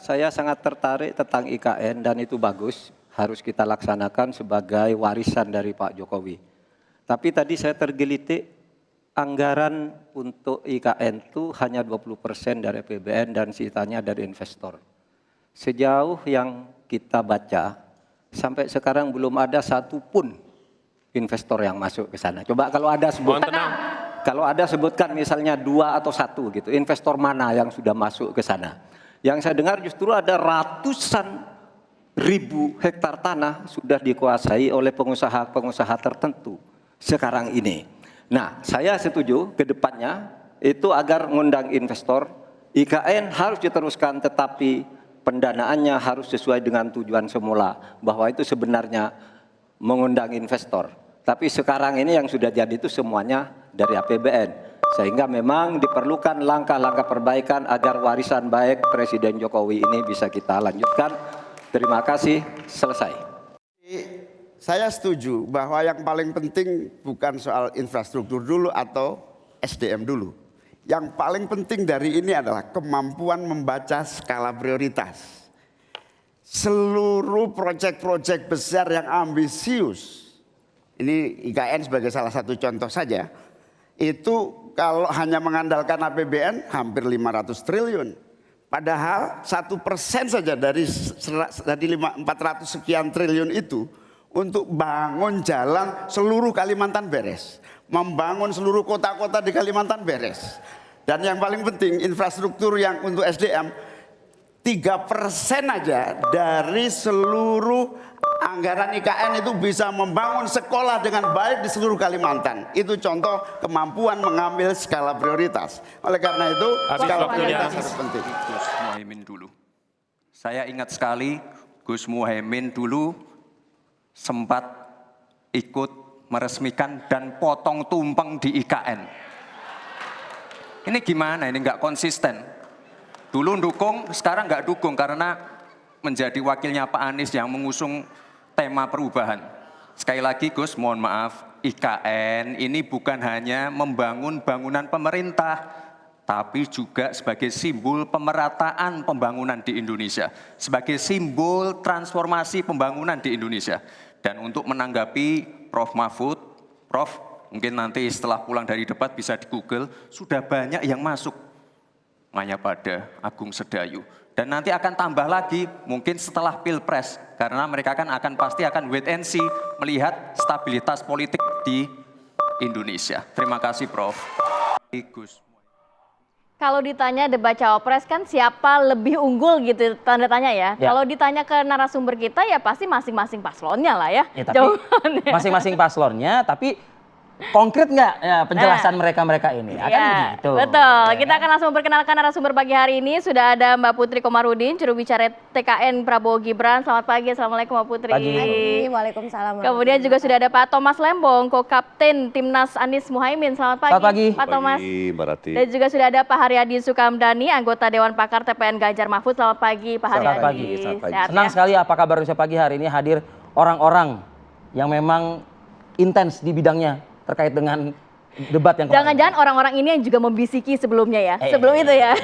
saya sangat tertarik tentang IKN dan itu bagus, harus kita laksanakan sebagai warisan dari Pak Jokowi. Tapi tadi saya tergelitik, anggaran untuk IKN itu hanya 20% dari APBN dan sisanya dari investor. Sejauh yang kita baca, sampai sekarang belum ada satupun investor yang masuk ke sana. Coba kalau ada sebutkan. Kalau ada sebutkan misalnya 2 atau 1 gitu, investor mana yang sudah masuk ke sana. Yang saya dengar justru ada ratusan ribu hektar tanah sudah dikuasai oleh pengusaha-pengusaha tertentu sekarang ini. Nah, saya setuju ke depannya itu agar mengundang investor, IKN harus diteruskan tetapi pendanaannya harus sesuai dengan tujuan semula, bahwa itu sebenarnya mengundang investor. Tapi sekarang ini yang sudah jadi itu semuanya dari APBN. Sehingga memang diperlukan langkah-langkah perbaikan agar warisan baik Presiden Jokowi ini bisa kita lanjutkan. Terima kasih, selesai. Saya setuju bahwa yang paling penting bukan soal infrastruktur dulu atau SDM dulu. Yang paling penting dari ini adalah kemampuan membaca skala prioritas. Seluruh proyek-proyek besar yang ambisius, ini IKN sebagai salah satu contoh saja, itu kalau hanya mengandalkan APBN hampir 500 triliun. Padahal 1% saja dari 400 sekian triliun itu untuk bangun jalan seluruh Kalimantan beres. Membangun seluruh kota-kota di Kalimantan beres. Dan yang paling penting infrastruktur yang untuk SDM 3% aja dari seluruh anggaran IKN itu bisa membangun sekolah dengan baik di seluruh Kalimantan. Itu contoh kemampuan mengambil skala prioritas. Oleh karena itu skala prioritas sangat penting. Gus Muhaimin dulu. Saya ingat sekali Gus Muhaimin dulu sempat ikut meresmikan dan potong tumpeng di IKN. Ini gimana? Ini nggak konsisten. Dulu dukung, sekarang nggak dukung karena menjadi wakilnya Pak Anies yang mengusung tema perubahan. Sekali lagi Gus, mohon maaf, IKN ini bukan hanya membangun bangunan pemerintah, tapi juga sebagai simbol pemerataan pembangunan di Indonesia, sebagai simbol transformasi pembangunan di Indonesia. Dan untuk menanggapi Prof. Mahfud, Prof, mungkin nanti setelah pulang dari debat bisa di Google, sudah banyak yang masuk. Mayapada, Agung Sedayu. Dan nanti akan tambah lagi mungkin setelah Pilpres. Karena mereka pasti akan wait and see melihat stabilitas politik di Indonesia. Terima kasih Prof. Gus. Kalau ditanya debat cawapres kan siapa lebih unggul gitu tanda tanya ya. Kalau ditanya ke narasumber kita ya pasti masing-masing paslonnya lah ya. Masing-masing paslonnya tapi konkret nggak ya, penjelasan mereka ini? Akan begitu. Betul. Kita akan langsung memperkenalkan narasumber pagi hari ini. Sudah ada Mbak Putri Komarudin, juru bicara TKN Prabowo Gibran. Selamat pagi, assalamualaikum Mbak Putri. Pagi, waalaikumsalam. Kemudian juga sudah ada Pak Thomas Lembong, co-kapten Timnas Anies Muhaimin. Selamat pagi, Pak Thomas. Mbak Rati. Dan juga sudah ada Pak Haryadi Sukamdhani, anggota Dewan Pakar TPN Ganjar Mahfud. Selamat pagi, Pak Haryadi. Selamat pagi. Senang sekali apa kabar pagi hari ini hadir orang-orang yang memang intens di bidangnya terkait dengan debat yang jangan-jangan orang-orang ini yang juga membisiki sebelumnya ya, sebelum itu ya.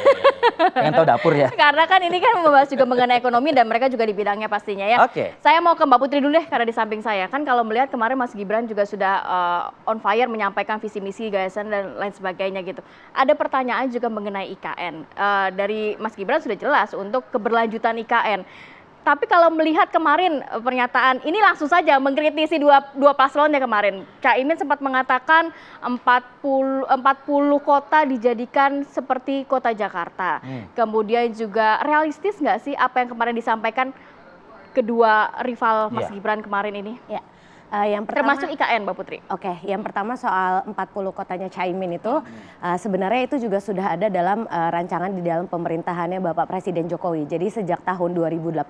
Pengen tahu dapur ya. Karena kan ini kan membahas juga mengenai ekonomi dan mereka juga di bidangnya pastinya ya. Oke. Saya mau ke Mbak Putri dulu deh karena di samping saya. Kan kalau melihat kemarin Mas Gibran juga sudah on fire menyampaikan visi misi, gagasan dan lain sebagainya gitu. Ada pertanyaan juga mengenai IKN. Dari Mas Gibran sudah jelas untuk keberlanjutan IKN. Tapi kalau melihat kemarin pernyataan ini langsung saja mengkritisi dua paslonnya kemarin. Caimin sempat mengatakan 40 kota dijadikan seperti kota Jakarta. Kemudian juga realistis nggak sih apa yang kemarin disampaikan kedua rival Mas Gibran kemarin ini? Ya. Yang pertama, termasuk IKN Mbak Putri. Oke, yang pertama soal 40 kotanya Caimin itu sebenarnya itu juga sudah ada dalam rancangan di dalam pemerintahannya Bapak Presiden Jokowi. Jadi sejak tahun 2018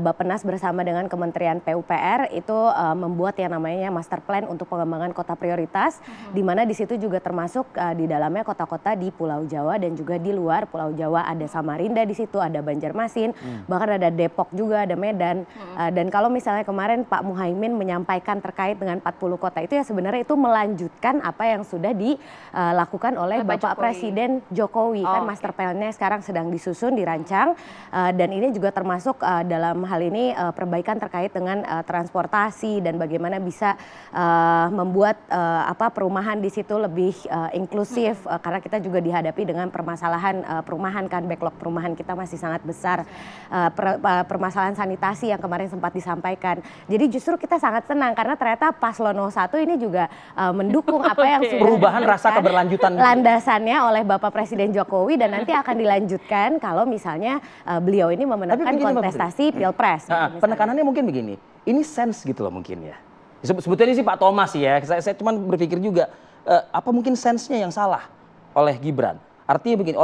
Bappenas bersama dengan Kementerian PUPR itu membuat yang namanya master plan untuk pengembangan kota prioritas, di mana di situ juga termasuk di dalamnya kota-kota di Pulau Jawa dan juga di luar Pulau Jawa, ada Samarinda di situ, ada Banjarmasin, bahkan ada Depok juga, ada Medan. Dan kalau misalnya kemarin Pak Muhaimin menyampaikan terkait dengan 40 kota itu ya sebenarnya itu melanjutkan apa yang sudah dilakukan oleh Bapak Presiden Jokowi. Kan master plan-nya sekarang sedang disusun, dirancang, dan ini juga termasuk dalam hal ini perbaikan terkait dengan transportasi dan bagaimana bisa membuat perumahan di situ lebih inklusif, karena kita juga dihadapi dengan permasalahan perumahan kan, backlog perumahan kita masih sangat besar, permasalahan sanitasi yang kemarin sempat disampaikan. Jadi justru kita sangat senang karena ternyata Paslon 01 ini juga mendukung apa yang sudah perubahan rasa keberlanjutan landasannya oleh Bapak Presiden Jokowi dan nanti akan dilanjutkan kalau misalnya beliau ini memenangkan kontestasi Pilpres. Penekanannya mungkin begini, ini sense gitu loh mungkin ya. Sebetulnya sih Pak Thomas ya, saya cuma berpikir juga apa mungkin sense-nya yang salah oleh Gibran. Artinya begini,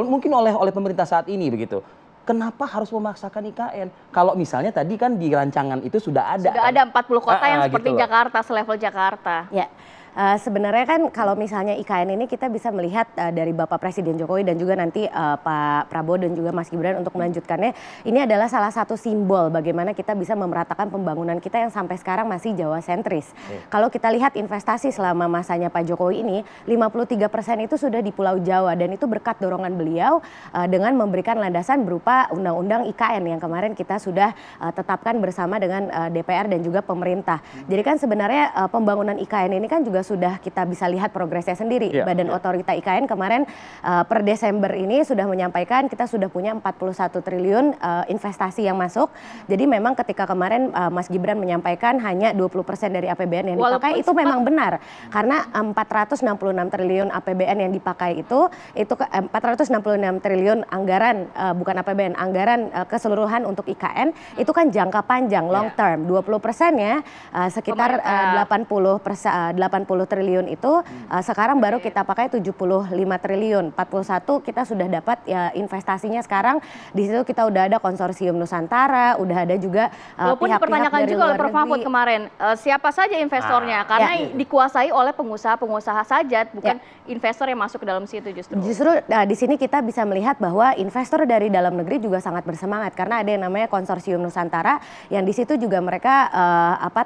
mungkin oleh pemerintah saat ini begitu. Kenapa harus memaksakan IKN? Kalau misalnya tadi kan di rancangan itu sudah ada. Sudah ada 40 kota yang seperti gitu Jakarta, selevel Jakarta. Ya. Sebenarnya kan kalau misalnya IKN ini kita bisa melihat dari Bapak Presiden Jokowi dan juga nanti Pak Prabowo dan juga Mas Gibran untuk melanjutkannya, ini adalah salah satu simbol bagaimana kita bisa memeratakan pembangunan kita yang sampai sekarang masih Jawa sentris. Kalau kita lihat investasi selama masanya Pak Jokowi ini, 53% itu sudah di Pulau Jawa dan itu berkat dorongan beliau dengan memberikan landasan berupa undang-undang IKN yang kemarin kita sudah tetapkan bersama dengan DPR dan juga pemerintah. Jadi kan sebenarnya pembangunan IKN ini kan juga sudah kita bisa lihat progresnya sendiri. Badan Otorita IKN kemarin per Desember ini sudah menyampaikan kita sudah punya 41 triliun investasi yang masuk. Jadi memang ketika kemarin Mas Gibran menyampaikan hanya 20% dari APBN yang dipakai, itu memang benar. Karena 466 triliun APBN yang dipakai itu 466 triliun anggaran, bukan APBN, anggaran keseluruhan untuk IKN, itu kan jangka panjang, long term. 20%-nya sekitar 80 triliun itu sekarang baru kita pakai 75 triliun. 41 kita sudah dapat ya investasinya sekarang. Di situ kita udah ada konsorsium Nusantara, udah ada juga walaupun dipertanyakan juga oleh Prof. Mahfud kemarin, siapa saja investornya? Karena dikuasai oleh pengusaha-pengusaha saja, bukan investor yang masuk ke dalam situ justru. Justru di sini kita bisa melihat bahwa investor dari dalam negeri juga sangat bersemangat karena ada yang namanya konsorsium Nusantara yang di situ juga mereka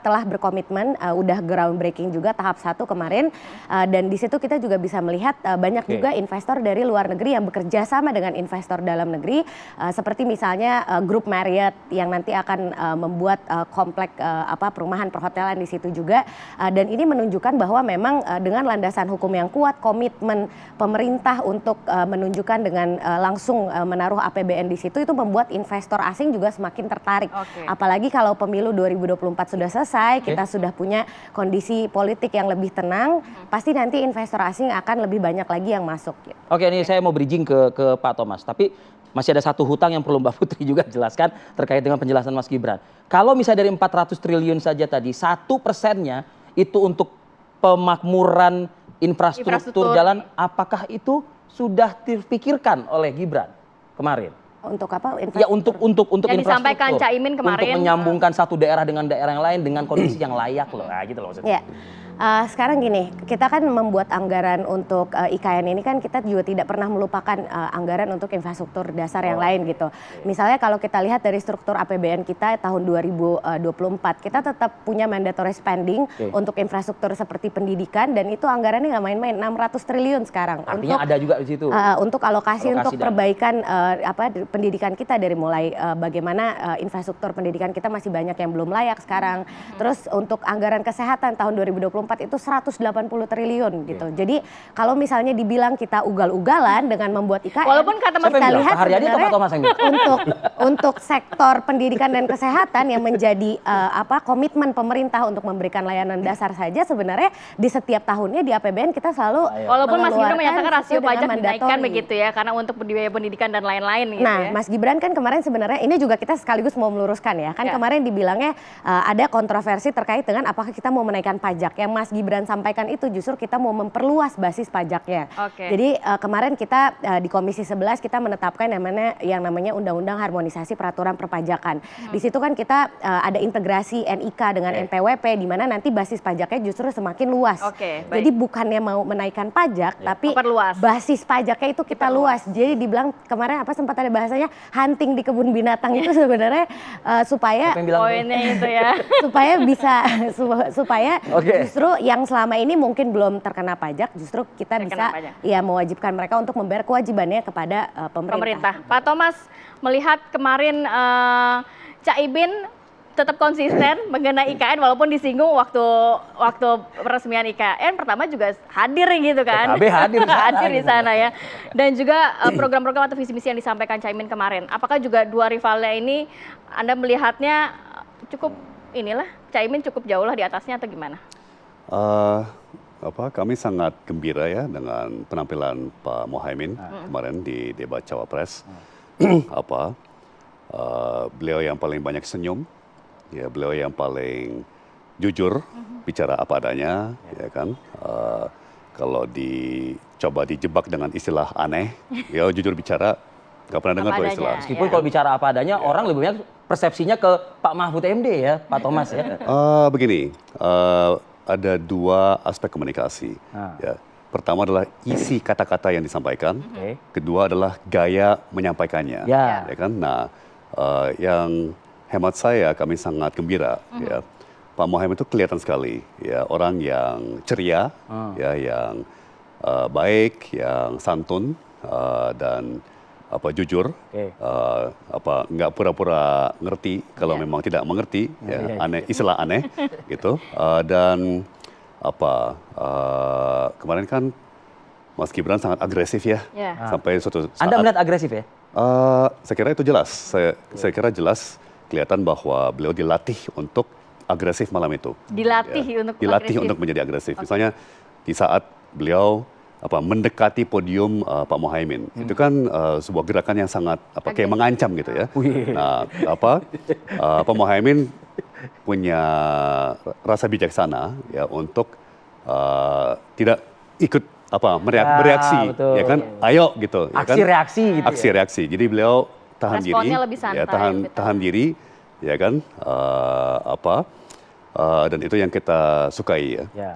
telah berkomitmen, udah groundbreaking juga tahap 1 kemarin, dan di situ kita juga bisa melihat banyak juga investor dari luar negeri yang bekerja sama dengan investor dalam negeri, seperti misalnya grup Marriott yang nanti akan membuat komplek perumahan perhotelan di situ juga, dan ini menunjukkan bahwa memang dengan landasan hukum yang kuat, komitmen pemerintah untuk menunjukkan dengan langsung menaruh APBN di situ, itu membuat investor asing juga semakin tertarik. Apalagi kalau pemilu 2024 sudah selesai, kita sudah punya kondisi politik yang lebih tenang, pasti nanti investor asing akan lebih banyak lagi yang masuk. Oke, ini saya mau bridging ke Pak Thomas, tapi masih ada satu hutang yang perlu Mbak Putri juga jelaskan terkait dengan penjelasan Mas Gibran. Kalau misalnya dari 400 triliun saja tadi, 1%-nya itu untuk pemakmuran infrastruktur jalan, apakah itu sudah terpikirkan oleh Gibran kemarin? Untuk apa? Ya untuk yang disampaikan Caimin kemarin. Untuk menyambungkan satu daerah dengan daerah yang lain dengan kondisi yang layak loh. Nah, gitu loh maksudnya. Sekarang gini, kita kan membuat anggaran untuk IKN ini kan kita juga tidak pernah melupakan anggaran untuk infrastruktur dasar yang lain gitu. Misalnya kalau kita lihat dari struktur APBN kita tahun 2024, kita tetap punya mandatory spending untuk infrastruktur seperti pendidikan, dan itu anggarannya nggak main-main, 600 triliun sekarang. Artinya ada juga di situ. Untuk alokasi untuk perbaikan pendidikan kita, dari mulai bagaimana infrastruktur pendidikan kita masih banyak yang belum layak sekarang. Terus untuk anggaran kesehatan tahun 2024 itu 180 triliun gitu. Jadi kalau misalnya dibilang kita ugal-ugalan dengan membuat IKN, walaupun kata Mas kita lihat sebenarnya untuk sektor pendidikan dan kesehatan yang menjadi komitmen pemerintah untuk memberikan layanan dasar saja, sebenarnya di setiap tahunnya di APBN kita selalu walaupun Mas Gibran menyatakan rasio pajak dinaikkan begitu ya, karena untuk biaya pendidikan dan lain-lain gitu ya. Mas Gibran kan kemarin sebenarnya ini juga kita sekaligus mau meluruskan ya, kan kemarin dibilangnya ada kontroversi terkait dengan apakah kita mau menaikkan pajak, yang Mas Gibran sampaikan itu justru kita mau memperluas basis pajaknya. Oke. Jadi kemarin kita di Komisi 11 kita menetapkan yang namanya Undang-Undang Harmonisasi Peraturan Perpajakan. Di situ kan kita ada integrasi NIK dengan NPWP di mana nanti basis pajaknya justru semakin luas. Oke, baik. Jadi bukannya mau menaikkan pajak tapi Memperluas. basis pajaknya itu kita luas. Jadi dibilang kemarin apa sempat ada bahasanya hunting di kebun binatang itu sebenarnya supaya Siapa yang bilang Poinnya itu ya. supaya bisa supaya Oke. justru yang selama ini mungkin belum terkena pajak justru kita Terkena bisa pajak. ya mewajibkan mereka untuk membayar kewajibannya kepada pemerintah. Pak Thomas melihat kemarin Caimin tetap konsisten mengenai IKN walaupun disinggung waktu peresmian IKN pertama juga hadir gitu kan. PKB hadir di sana, hadir di gitu. sana ya. Dan juga program-program atau visi misi yang disampaikan Caimin kemarin. Apakah juga dua rivalnya ini Anda melihatnya cukup inilah Caimin cukup jauh lah di atasnya atau gimana? Kami sangat gembira ya dengan penampilan Pak Mohaimin kemarin di debat Cawapres. Beliau yang paling banyak senyum, ya beliau yang paling jujur bicara apa adanya, ya kan. Kalau dicoba dijebak dengan istilah aneh, ya jujur bicara, nggak pernah dengar Apa tuh adanya, istilah. Meskipun Ya. kalau bicara apa adanya, orang lebih banyak persepsinya ke Pak Mahfud MD ya, Pak Thomas ya. Begini, ada dua aspek komunikasi. Ya. Pertama adalah isi kata-kata yang disampaikan. Oke. Kedua adalah gaya menyampaikannya. Ya. Kan? Nah, yang hemat saya kami sangat gembira. Ya. Pak Mohaimin itu kelihatan sekali, ya orang yang ceria, ya yang baik, yang santun dan jujur. Oke. Nggak pura-pura ngerti kalau memang tidak mengerti, ya, aneh, istilah aneh gitu. Dan kemarin kan Mas Gibran sangat agresif ya, Ya. sampai suatu saat. Anda melihat agresif ya? Saya kira itu jelas. Saya kira jelas kelihatan bahwa beliau dilatih untuk agresif malam itu. Dilatih untuk Dilatih agresif. untuk menjadi agresif. Misalnya di saat beliau mendekati podium Pak Mohaimin, itu kan sebuah gerakan yang sangat kayak mengancam gitu ya. Nah, Pak Mohaimin punya rasa bijaksana ya untuk tidak ikut bereaksi, betul. ya kan? Ayo gitu. Ya kan? Aksi reaksi gitu. Aksi reaksi. Jadi beliau tahan diri, Responnya lebih santai, ya lebih tahan diri, ya kan? Dan itu yang kita sukai ya. Ya.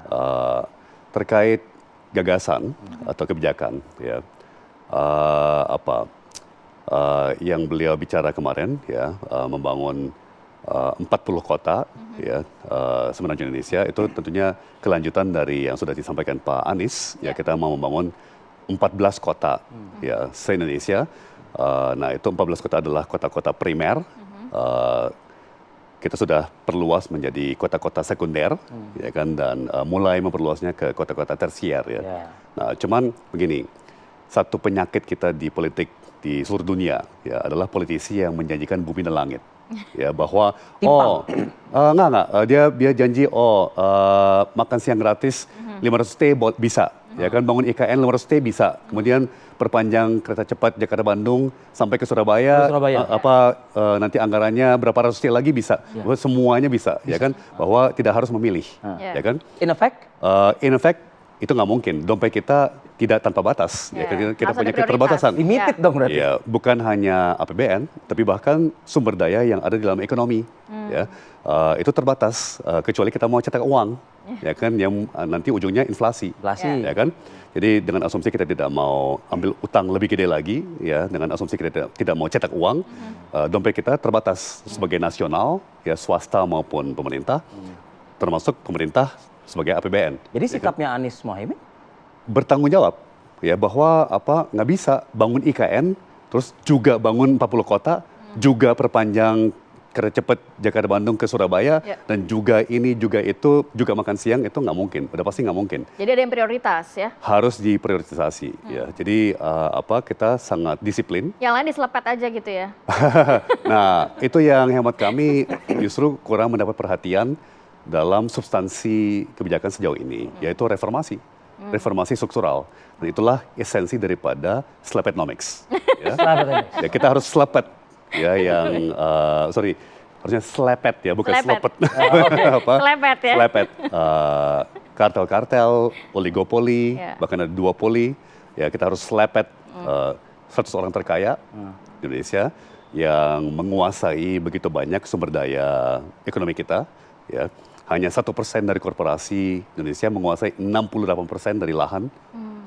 Terkait gagasan atau kebijakan, ya. Yang beliau bicara kemarin, ya, membangun 40 kota, ya, semenanjung Indonesia itu tentunya kelanjutan dari yang sudah disampaikan Pak Anies. Ya, kita mau membangun 14 kota, ya, se-Indonesia. Nah, itu 14 kota adalah kota-kota primer. Kita sudah perluas menjadi kota-kota sekunder, ya kan, dan mulai memperluasnya ke kota-kota tersier, ya. Ya. Nah, cuman begini, satu penyakit kita di politik di seluruh dunia, ya, adalah politisi yang menjanjikan bumi dan langit. Ya, bahwa dia janji makan siang gratis 500 T bisa, ya kan, bangun IKN 500 T bisa, kemudian perpanjang kereta cepat Jakarta Bandung sampai ke Surabaya, nanti anggarannya berapa ratus T lagi bisa, semuanya bisa, ya kan, bahwa tidak harus memilih, ya kan. In effect itu nggak mungkin, dompet kita tidak tanpa batas, ya kan, kita Harus ada ada punya prioritas. keterbatasan. Limited dong berarti. Ya, bukan hanya APBN, tapi bahkan sumber daya yang ada di dalam ekonomi, ya, itu terbatas. Kecuali kita mau cetak uang, ya kan, yang nanti ujungnya inflasi, ya kan. Jadi dengan asumsi kita tidak mau ambil utang lebih gede lagi, ya, dengan asumsi kita tidak mau cetak uang, dompet kita terbatas sebagai nasional, ya, swasta maupun pemerintah, termasuk pemerintah sebagai APBN. Jadi ya kan? sikapnya Anies Mohaimin? Bertanggung jawab, ya, bahwa nggak bisa bangun IKN terus juga bangun 40 kota, juga perpanjang kereta cepat Jakarta Bandung ke Surabaya, dan juga ini juga itu juga makan siang, itu nggak mungkin, udah pasti nggak mungkin. Jadi ada yang prioritas ya. Harus diprioritisasi, ya. Jadi kita sangat disiplin. Yang lain diselepet aja gitu ya. Nah, itu yang hemat kami justru kurang mendapat perhatian dalam substansi kebijakan sejauh ini, yaitu reformasi struktural. Dan itulah esensi daripada slepetnomics. Ya. Ya, kita harus slepet, ya, yang harusnya slepet, ya, bukan Slepet. slepet. Slepet ya. Slepet. kartel-kartel, oligopoli, Ya. bahkan ada duopoli. Ya, kita harus lepet 100 orang terkaya di Indonesia yang menguasai begitu banyak sumber daya ekonomi kita. Ya, hanya 1% dari korporasi Indonesia menguasai 68% dari lahan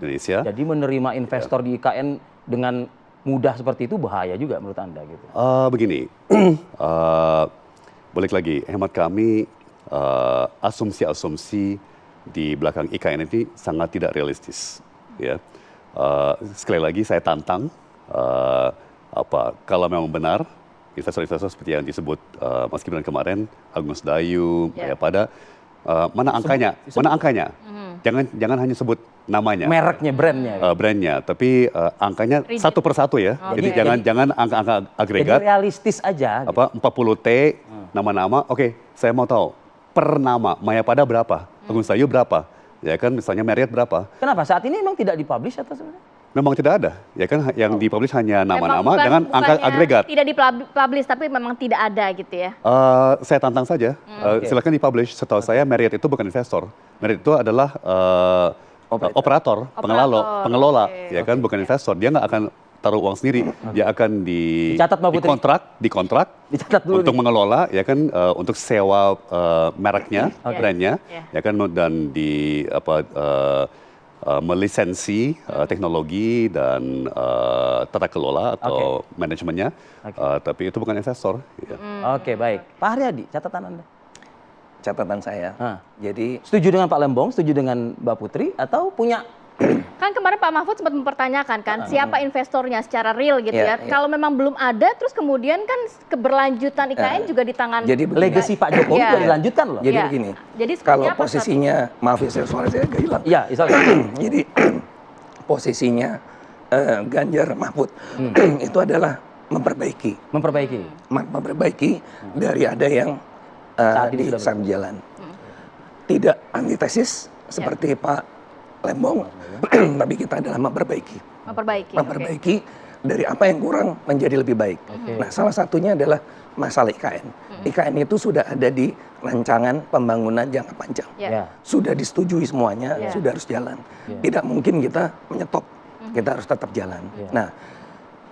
Indonesia. Jadi menerima investor di IKN dengan mudah seperti itu bahaya juga menurut Anda gitu. Begini, balik lagi, hemat kami asumsi-asumsi di belakang IKN ini sangat tidak realistis. Ya, sekali lagi saya tantang kalau memang benar investor-investor seperti yang disebut Mas Gibran kemarin, Agus Dayu, Mayapada, mana angkanya? Mana angkanya? Jangan hanya sebut namanya. Mereknya, brandnya. Brandnya, tapi angkanya satu persatu ya. Jadi jangan angka-angka agregat. Jadi realistis aja. Gitu. 40T nama-nama. Oke, saya mau tahu per nama Mayapada berapa, Agus Dayu berapa, ya kan misalnya Marriott berapa? Kenapa saat ini memang tidak dipublish atau sebenarnya? Memang tidak ada, ya kan yang dipublish hanya nama-nama Memang dengan angka bukannya agregat. Tidak dipublish tapi memang tidak ada gitu ya. Saya tantang saja, silakan dipublish. Setahu saya Marriott itu bukan investor, Marriott itu adalah operator, pengelola, ya kan, bukan investor. Dia nggak akan taruh uang sendiri, dia akan Dicatat, Mbak Putri. dikontrak Dicatat dulu untuk nih. mengelola, ya kan, untuk sewa mereknya, brandnya, Yeah. ya kan, dan melisensi teknologi dan tata kelola atau manajemennya, tapi itu bukan investor. Ya. Oke, baik. Pak Haryadi, catatan Anda? Catatan saya. Jadi Setuju dengan Pak Lembong, setuju dengan Mbak Putri, atau punya Kan kemarin Pak Mahfud sempat mempertanyakan kan siapa investornya secara real gitu ya. Iya. Kalau memang belum ada terus kemudian kan keberlanjutan IKN juga di tangan Jadi begini. legacy Pak Jokowi Iya. juga dilanjutkan loh? Jadi Iya. begini, Jadi seperti kalau apa posisinya, maaf ya suara saya agak hilang. Iya, Jadi posisinya Ganjar Mahfud itu adalah memperbaiki memperbaiki. dari ada yang Saat ini di sudah saat jalan. Tidak antitesis seperti Pak Lembong, tapi kita adalah memperbaiki memperbaiki. dari apa yang kurang menjadi lebih baik. Nah, salah satunya adalah masalah IKN. IKN itu sudah ada di rancangan pembangunan jangka panjang. Ya. Ya. Sudah disetujui semuanya, sudah harus jalan. Tidak mungkin kita menyetop, kita harus tetap jalan. Nah,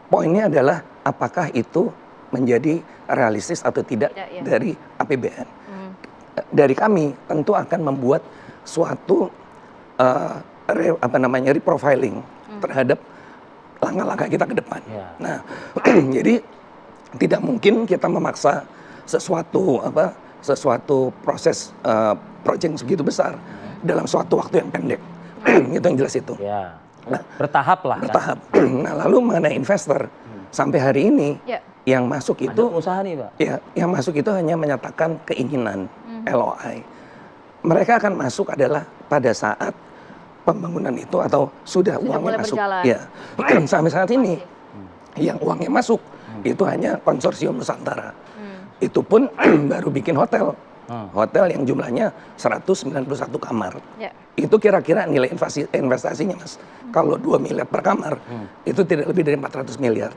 poinnya adalah apakah itu menjadi realistis atau tidak Tidak, ya. dari APBN. Dari kami tentu akan membuat suatu reprofiling terhadap langkah-langkah kita ke depan. Ya. Nah, jadi tidak mungkin kita memaksa sesuatu proses project segitu besar dalam suatu waktu yang pendek. Itu yang jelas itu. Ya. Nah, Bertahap lah. Kan? bertahap. Nah, lalu mengenai investor sampai hari ini Ya. yang masuk Ada itu pengusaha nih, Pak. ya, yang masuk itu hanya menyatakan keinginan LOI. Mereka akan masuk adalah pada saat pembangunan itu atau sudah uangnya mulai masuk. berjalan. Ya, sampai saat ini yang uangnya masuk itu hanya konsorsium Nusantara. Itu pun baru bikin hotel. Hotel yang jumlahnya 191 kamar. Ya. Itu kira-kira nilai investasinya, Mas. Kalau 2 miliar per kamar, itu tidak lebih dari 400 miliar.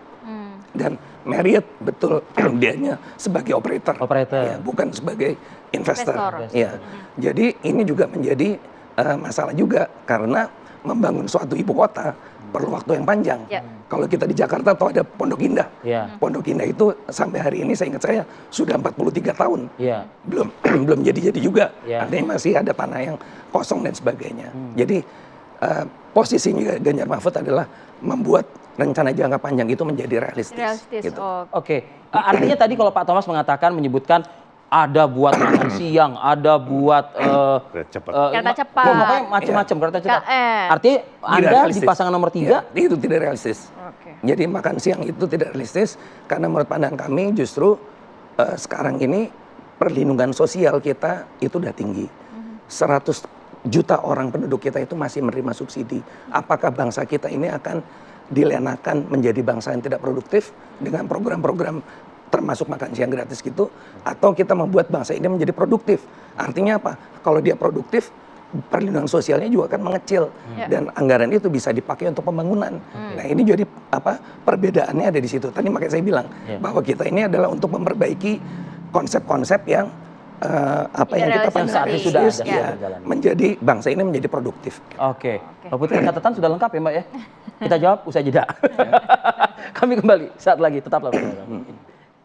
Dan Marriott betul dianya sebagai operator. Ya, bukan sebagai investor. Ya. Jadi ini juga menjadi masalah juga karena membangun suatu ibu kota perlu waktu yang panjang. Ya. Kalau kita di Jakarta tahu ada Pondok Indah. Ya. Pondok Indah itu sampai hari ini saya ingat saya sudah 43 tahun. Ya. Belum jadi-jadi juga. Ya. Artinya masih ada tanah yang kosong dan sebagainya. Jadi posisinya Ganjar Mahfud adalah membuat rencana jangka panjang itu menjadi realistis. Gitu. Oke. Artinya tadi kalau Pak Thomas mengatakan menyebutkan ada buat makan siang, ada buat Kereta cepat. pokoknya macam-macam kereta cepat. KR. Artinya Anda di realistis. pasangan nomor 3 Ya, itu tidak realistis. Oke. Jadi makan siang itu tidak realistis karena menurut pandangan kami justru sekarang ini perlindungan sosial kita itu udah tinggi. 100 juta orang penduduk kita itu masih menerima subsidi. Apakah bangsa kita ini akan dilenakan menjadi bangsa yang tidak produktif dengan program-program termasuk makan siang gratis gitu, atau kita membuat bangsa ini menjadi produktif? Artinya apa? Kalau dia produktif, perlindungan sosialnya juga akan mengecil dan anggaran itu bisa dipakai untuk pembangunan. Nah, ini jadi perbedaannya ada di situ. Tadi makanya saya bilang bahwa kita ini adalah untuk memperbaiki konsep-konsep yang apa yang kita Idealisasi. Saat ini sudah realistis, ada, ya, berjalan. menjadi bangsa ini menjadi produktif. Oke. Mbak Putri, catatan sudah lengkap ya Mbak ya? Kita jawab usai jeda. Kami kembali saat lagi, tetaplah bersama kami.